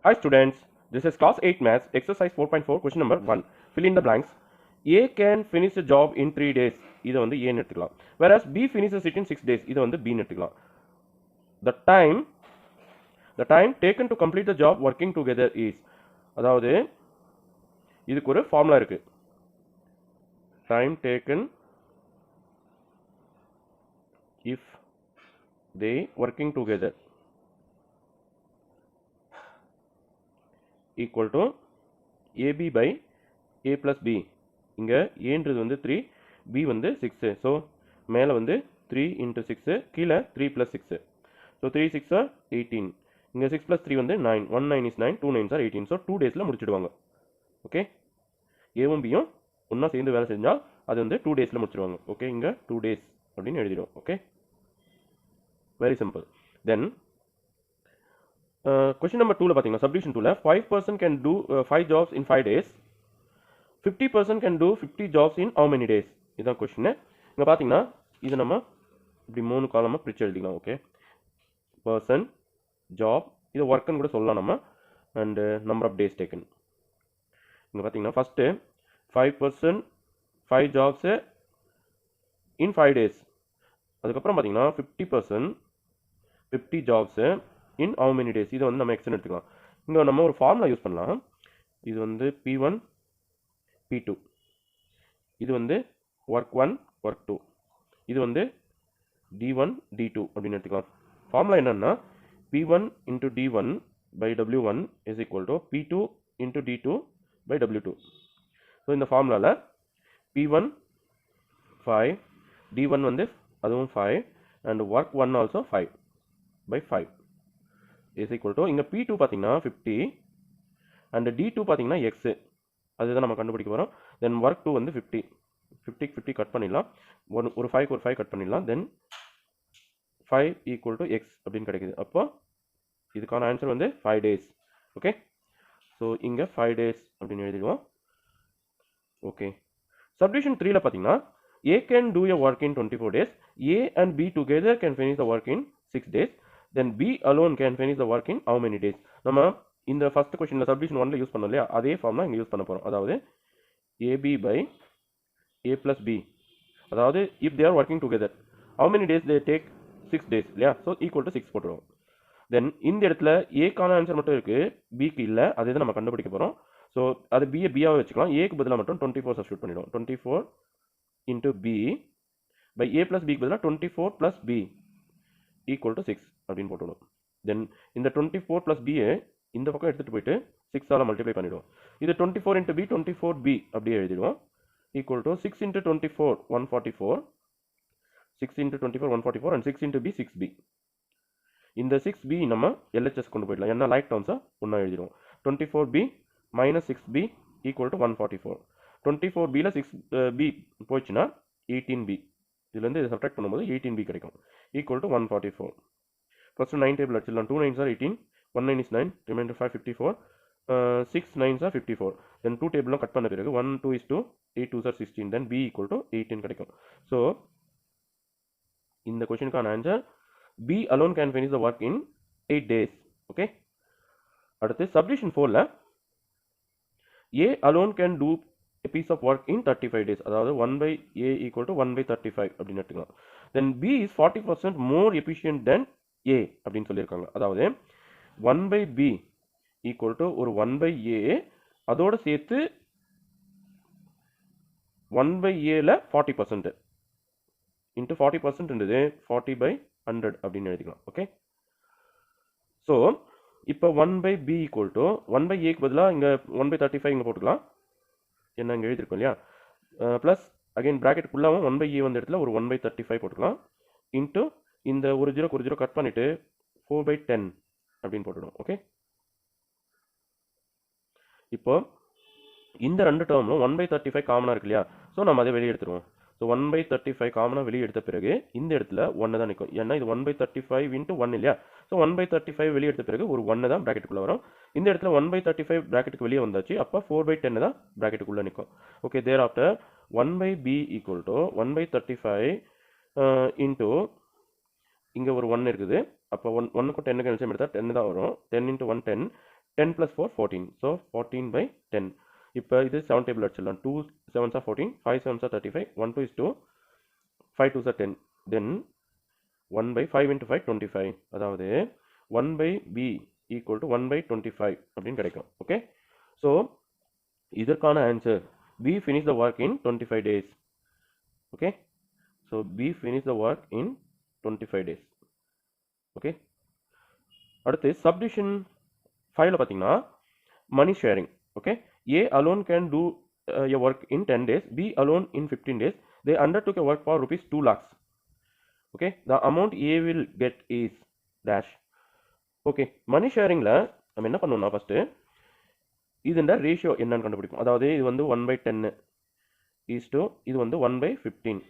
Hi students, this is class 8 maths exercise 4.4 question number 1. Fill in the blanks. A can finish a job in 3 days. இதை வந்து A ன்னு எடுத்துக்கலாம். Whereas B finishes it in 6 days. இதை வந்து B ன்னு எடுத்துக்கலாம். The time taken to complete the job working together is. அதாவது இதுக்கு ஒரு ஃபார்முலா இருக்கு. Time taken if they working together equal to AB by A plus B. இங்க Aன்றது வந்து 3, B வந்து 6. So மேல வந்து 3 into 6, கீழே 3 plus 6. So 3 6 are 18. இங்க 6 plus 3 வந்து 9. 1 9 is 9, 2 9s are 18. So 2 daysல முடிச்சிடுவாங்க. ஓகே, ஏவும் பியும் ஒன்றா சேர்ந்து வேலை செஞ்சால் அது வந்து 2 daysல முடிச்சிடுவாங்க. ஓகே, இங்க 2 days அப்படின்னு எழுதிடும். Okay, very simple. Then question number 2ல பார்த்தீங்கன்னா சப்டிவிஷன் 2ல 5% can do 5 jobs in 5 days. 50% can do 50 jobs in how many days? இதுதான் கொஸ்டின். இங்க பார்த்தீங்கன்னா இது நம்ம இப்படி 3 காலமா பிரிச்சு எழுதிக்கலாம். ஓகே, பர்சன், ஜாப், இது ஒர்க்னு கூட சொல்லலாம் நம்ம, and number of days taken. இங்க பார்த்தீங்கன்னா ஃபர்ஸ்ட் 5% 5 jobs in 5 days. அதுக்கப்புறம் பார்த்தீங்கன்னா 50% 50 jobs in how many days? இதை வந்து நம்ம எக்ஸ்ன்னு எடுத்துக்கலாம். இங்க நம்ம ஒரு ஃபார்முலா யூஸ் பண்ணலாம். இது வந்து P1 P2, இது வந்து ஒர்க் 1 ஒர்க் 2, இது வந்து D1 D2 அப்படின்னு எடுத்துக்கலாம். ஃபார்முலா என்னன்னா P1 into D1 by W1 is equal to P2 into D2 by W2. So இந்த ஃபார்முலால P1 5, D1 வந்து அதுவும் 5, and work 1 also 5 by 5 is equal to இங்க P2 பார்த்தீங்கன்னா 50 and D2 பார்த்தீங்கன்னா X, அதுதான் நம்ம கண்டுபிடிக்க போகிறோம். தென் ஒர்க் 2 வந்து 50, 50 50 கட் பண்ணிடலாம், ஒரு 5 கட் பண்ணிடலாம். தென் 5 ஈக்குவல் டு எக்ஸ் அப்படின்னு கிடைக்குது. அப்போ இதுக்கான ஆன்சர் வந்து 5 days. ஓகே, ஸோ இங்கே 5 days அப்படின்னு எழுதிடுவோம். ஓகே, சப்டிவிஷன் 3ல பார்த்தீங்கன்னா A can do a work in 24 days. A and B together can finish the work in 6 days. Then B alone can finish the work in how many days? நம்ம இந்த first கொஸ்டின்ல subdivision 1ல use பண்ணோம் இல்லையா, அதே form தான் இங்கே use பண்ண போகிறோம். அதாவது AB by A plus B, அதாவது if they are working together how many days they take? 6 days இல்லையா. ஸோ ஈக்குவல் டு 6 போட்டுருவோம். தென் இந்த இடத்துல ஏக்கான ஆன்சர் மட்டும் இருக்கு, பிக்கு இல்லை, அதே தான் நம்ம கண்டுபிடிக்க போகிறோம். ஸோ அது பியாவே வச்சுக்கலாம். ஏக்கு பதிலாக மட்டும் 24 சப்ஸ்டியூட் பண்ணிடுவோம். 24 into B by A plus B க்கு பதிலாக 24 plus B equal to 6 அப்படின்னு போட்டுவிடும். தென் இந்த 24 plus B இந்த பக்கம் எடுத்துகிட்டு போயிட்டு 6ஆல் மல்டிப்ளை பண்ணிவிடுவோம். இது 24 into B 24B அப்படியே எழுதிடுவோம். equal to 6 into 24 144, 6 into 24 144 and 6 into B 6B. இந்த 6B நம்ம LHS கொண்டு போயிடலாம், என்ன லைக் டர்ம்ஸா ஒன்றா எழுதிடுவோம். 24B minus 6B equal to 144. 24Bல 6B போயிடுச்சுன்னா 18B, இதுலேருந்து இதை சப்ட்ராக்ட் பண்ணும்போது 18B கிடைக்கும். Equal to 144. ஃபர்ஸ்ட் 9 டேபிள் அடிச்சிடலாம். 2 9s are 18, 1 9 is 9, remainder 5 54, 6 9s are 54. தென் 2 டேபிளும் கட் பண்ண பிறகு 1 2 is 2, 8 2s are 16, then B equal to 18 கிடைக்கும். ஸோ இந்த கொஸ்டினுக்கான answer B alone can finish the work in 8 days. Okay, அடுத்து சப்டிவிஷன் 4ல A alone can do a piece of work in 35 days. அதாவது 1 by A equal to 1 by 35 அப்படின்னு எடுத்துக்கலாம். Then B is 40% more efficient than A அப்படின்னு சொல்லியிருக்காங்க. அதாவது 1 by B equal to ஒரு 1 by A, அதோட சேர்த்து 1 by Aல 40% into 40% இருந்தது 40 by 100 அப்படின்னு எழுதிக்கலாம். ஓகே, ஸோ இப்போ 1 by B equal to 1 by Aக்கு பதிலாக இங்கே 1 by 35 இங்கே போட்டுக்கலாம், என்ன இங்கே எழுதியிருக்கோம் இல்லையா. ப்ளஸ் அகைன் ப்ராக்கெட்டுக்குள்ளாவும் 1 by A வந்த இடத்துல ஒரு 1 by 35 போட்டுக்கலாம். இன்ட்டு இந்த ஒரு ஜீரோ கட் பண்ணிவிட்டு 4 by 10 அப்படின்னு போட்டுடும். ஓகே, இப்போ இந்த ரெண்டு டேர்ம்லும் 1 by 35 காமனாக இருக்கு இல்லையா. ஸோ நம்ம அதை வெளியே எடுத்துருவோம். ஸோ 1 by 35 காமனாக வெளியே எடுத்த பிறகு இந்த இடத்துல 1 தான் நிற்கும், ஏன்னா இது 1 by 35 into 1 இல்லையா. ஸோ 1 by 35 வெளியே எடுத்த பிறகு ஒரு 1 தான் ப்ராக்கெட்டுக்குள்ளே வரும். இந்த இடத்துல 1 by 35 ப்ராக்கெட்டுக்கு வெளியே வந்தாச்சு, அப்போ 4 by 10 தான் ப்ராக்கெட்டுக்குள்ளே நிற்கும். Okay, there after 1 by B equal to 1 by 35 into இங்கே ஒரு 1 இருக்குது. அப்போ 1க்கும் 10க்கு எல்சியம் எடுத்தால் 10 தான் வரும். 10 into 1 10, 10 plus 4 14, so 14 by 10. இப்போ இது 7 டேபிள் அடிச்சிடலாம். 2 7s are 14, 5 7s are 35, 1 2 is 2, 5 2s are 10, then 1 by 5 into 5 25, அதாவது 1 by b equal to 1 by 25 அப்படின்னு கிடைக்கும். ஓகே, ஸோ இதற்கான answer b finish the work in 25 days. Okay, so b finish the work in 25 days. Okay, அடுத்து subdivision 5ல பார்த்தீங்கன்னா money sharing. Okay, A alone can do a work in 10 days, B alone in 15 days. They undertook a work for rupees 2 lakhs. Okay, the amount A will get is dash. Okay, மணி ஷேரிங்கில் நம்ம என்ன பண்ணணும்னா first இதுன்ற ratio என்னன்னு கண்டுபிடிக்கும். அதாவது இது வந்து 1/10 is to இது வந்து 1/15.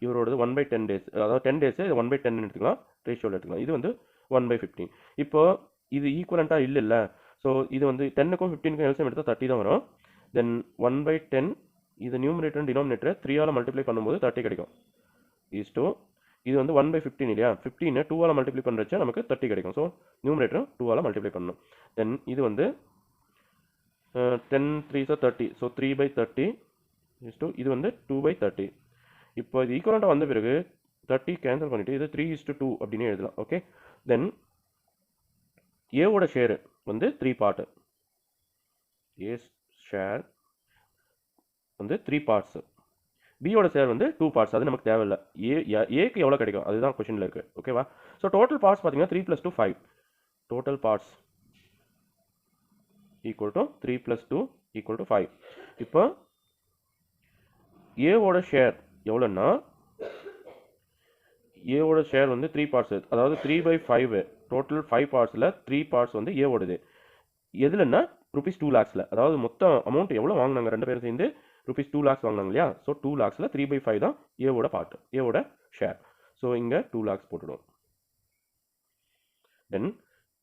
இவரோடது 1/10 days, அதாவது 10 days இது 1/10 எடுத்துக்கலாம், ரேஷியோவில் எடுத்துக்கலாம். இது வந்து 1/15. இப்போ இது ஈக்குவலண்ட்டாக இல்லை. ஸோ இது வந்து 10க்கும் 15க்கும் எல்சிஎம் எடுத்தால் 30 தான் வரும். தென் 1/10 இது நியூமரேட்டர் டினாமினேட்டர் 3ஆல் மல்டிப்ளை பண்ணும்போது 30 கிடைக்கும். ஈஸ் டு இது வந்து 1/15 இல்லையா, 15 2ஆல் மல்டிப்ளை பண்ணுறச்சா நமக்கு 30 கிடைக்கும். ஸோ நியூமரேட்டர் 2ஆல் மல்டிப்ளை பண்ணணும். தென் இது வந்து 10 3s are 30, so 3/30 is to இது வந்து 2/30. இப்போ இது ஈக்குவலண்ட்டாக வந்த பிறகு 30 கேன்சல் பண்ணிவிட்டு இது 3:2 அப்படின்னு எழுதலாம். ஓகே, தென் ஏவோட ஷேரு வந்து 3 பார்ட்டு. ஏ ஷேர் வந்து 3 பார்ட்ஸு, பியோட ஷேர் வந்து 2 பார்ட்ஸ். அது நமக்கு தேவையில்லை. ஏக்கு எவ்வளோ கிடைக்கும் அதுதான் கொஷனில் இருக்குது. ஓகேவா, ஸோ டோட்டல் பார்ட்ஸ் பார்த்தீங்கன்னா 3 + 2 5. Total parts equal to 3 + 2 = 5. இப்போ ஏவோட ஷேர் எவ்வளோன்னா ஏவோட ஷேர் வந்து 3 பார்ட்ஸு, அதாவது 3/5. டோட்டல் 5 பார்ட்ஸில் 3 பார்ட்ஸ் வந்து ஏவோடது. எதுலன்னா rupees 2 lakhsல, அதாவது மொத்தம் அமௌண்ட் எவ்வளோ வாங்கினாங்க ரெண்டு பேரும் சேர்ந்து rupees 2 lakhs வாங்கினாங்க இல்லையா. ஸோ 2 lakhsல 3/5 தான் ஏவோட பார்ட், ஏவோட ஷேர். ஸோ இங்கே 2 lakhs போட்டுடுவோம். தென்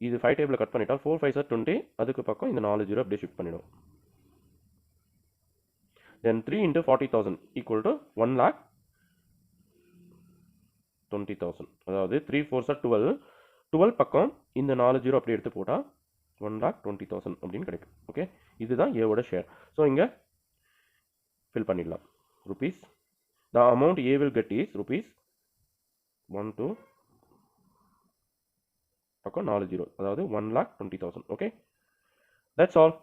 இது 5 டேபிளில் கட் பண்ணிட்டா 4 5s are 20, அதுக்கு பக்கம் இந்த 4 0 அப்படியே ஷிஃப்ட் பண்ணிடும். தென் 3 into 40,000 = 1,20,000. அதாவது 3 4s are 12, 12 பக்கம் இந்த 4 0 அப்படி எடுத்து போட்டால் 1,20,000 அப்படின்னு கிடைக்கும். ஓகே, இதுதான் ஏவோட ஷேர். ஸோ இங்கே ஃபில் பண்ணிடலாம். Rupees the amount A will get is rupees 1 2 பக்கம் 4 0, அதாவது 1,20,000. Okay, that's all.